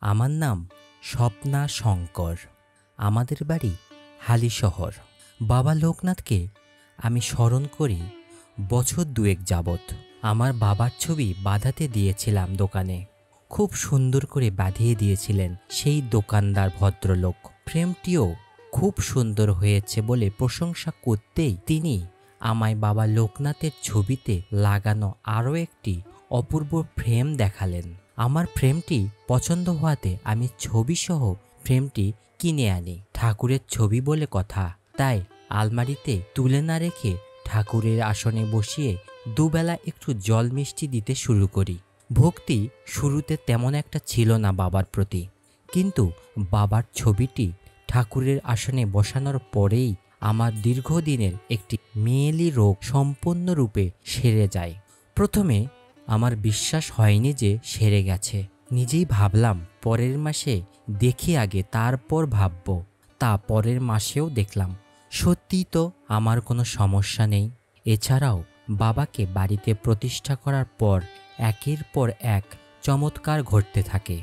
আমার নাম স্বপ্না শঙ্কর। আমাদের বাড়ি হালিশহর। বাবা লোকনাথকে আমি স্মরণ করি বছর দুয়েক যাবৎ। আমার বাবার ছবি বাঁধাতে দিয়েছিলাম দোকানে। খুব সুন্দর করে বাঁধিয়ে দিয়েছিলেন সেই দোকানদার ভদ্রলোক। ফ্রেমটিও খুব সুন্দর হয়েছে বলে প্রশংসা করতেই তিনি আমায় বাবা লোকনাথের ছবিতে লাগানো আরও একটি অপূর্ব ফ্রেম দেখালেন। আমার ফ্রেমটি পছন্দ হওয়াতে আমি ছবিসহ ফ্রেমটি কিনে আনি। ঠাকুরের ছবি বলে কথা, তাই আলমারিতে তুলে না রেখে ঠাকুরের আসনে বসিয়ে দুবেলা একটু জল মিষ্টি দিতে শুরু করি। ভক্তি শুরুতে তেমন একটা ছিল না বাবার প্রতি, কিন্তু বাবার ছবিটি ঠাকুরের আসনে বসানোর পরেই আমার দীর্ঘদিনের একটি মেয়েলি রোগ সম্পূর্ণরূপে সেরে যায়। প্রথমে আমার বিশ্বাস হয়নি যে সেরে গেছে। নিজেই ভাবলাম পরের মাসে দেখি আগে, তারপর ভাবব। তা পরের মাসেও দেখলাম সত্যিই তো আমার কোনো সমস্যা নেই। এছাড়াও বাবাকে বাড়িতে প্রতিষ্ঠা করার পর একের পর এক চমৎকার ঘটতে থাকে।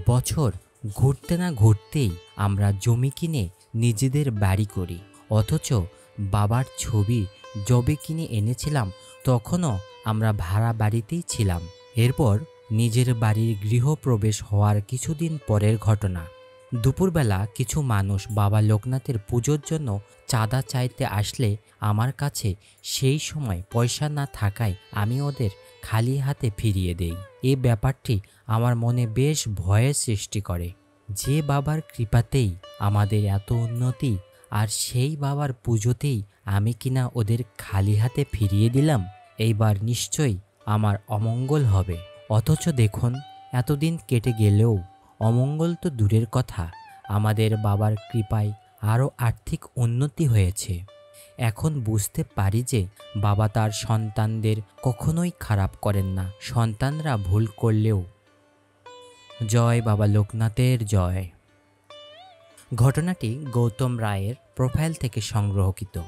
বছর ঘুরতে না ঘুরতেই আমরা জমি কিনে নিজেদের বাড়ি করি। অথচ বাবার ছবি যবে কিনে এনেছিলাম তখনও আমরা ভাড়া বাড়িতেই ছিলাম। এরপর নিজের বাড়ির গৃহপ্রবেশ হওয়ার কিছুদিন পরের ঘটনা। দুপুরবেলা কিছু মানুষ বাবা লোকনাথের পুজোর জন্য চাঁদা চাইতে আসলে আমার কাছে সেই সময় পয়সা না থাকায় আমি ওদের খালি হাতে ফিরিয়ে দেই। এই ব্যাপারটি আমার মনে বেশ ভয়ের সৃষ্টি করে। যে বাবার কৃপাতেই আমাদের এত উন্নতি, আর সেই বাবার পুজোতেই আমি কিনা ওদের খালি হাতে ফিরিয়ে দিলাম। এইবার নিশ্চয়ই আমার অমঙ্গল হবে। অথচ দেখুন, এতদিন কেটে গেলেও অমঙ্গল তো দূরের কথা, আমাদের বাবার কৃপায় আরও আর্থিক উন্নতি হয়েছে। এখন বুঝতে পারি যে বাবা তার সন্তানদের কখনোই খারাপ করেন না, সন্তানরা ভুল করলেও। জয় বাবা লোকনাথের জয়। ঘটনাটি গৌতম রায়ের প্রোফাইল থেকে সংগ্রহকৃত।